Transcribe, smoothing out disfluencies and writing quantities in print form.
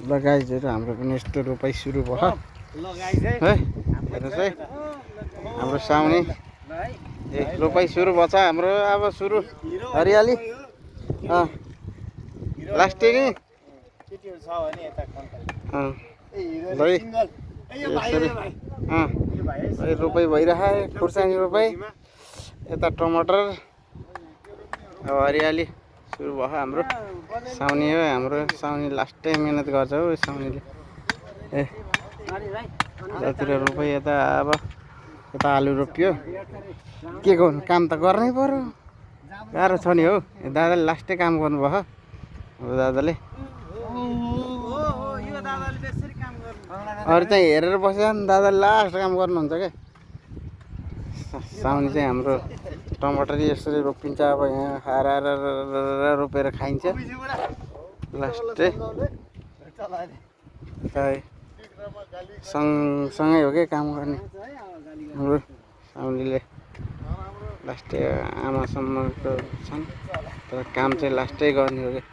ल गाइजहरु हाम्रो पनि यस्तो रोपाइ सुरु भयो है। हेर्नुस् है हाम्रो साउने रोपाइ सुरु भछ हाम्रो अब सुरु हरियाली लास्ट नि रोपाइ भइरहेको खुर्सानी रोपाइ यता टमाटर अब हरियाली सुरु भयो हाम्रो साउने हो हाम्रो साउने लास्टै मेहनत गर्छ हो साउनेले जतिर रोपाइ यता अब यता आलु रोप्यो के गर्नु काम त गर्नै पर्यो गाह्रो छ नि हौ दादाले लास्टै काम गर्नुभयो अब दादाले अरू चाहिँ हेरेर बस्यो नि दादाले लास्ट काम गर्नुहुन्छ क्या साउने चाहिँ हाम्रो टमाटर यसरी रोपिन्छ अब यहाँ खाएर रोपेर खाइन्छ लास्टै सँगै हो क्या काम गर्ने हाम्रो साउनेले लास्टै आमासम्मको छन् तर काम चाहिँ लास्टै गर्ने हो क्या।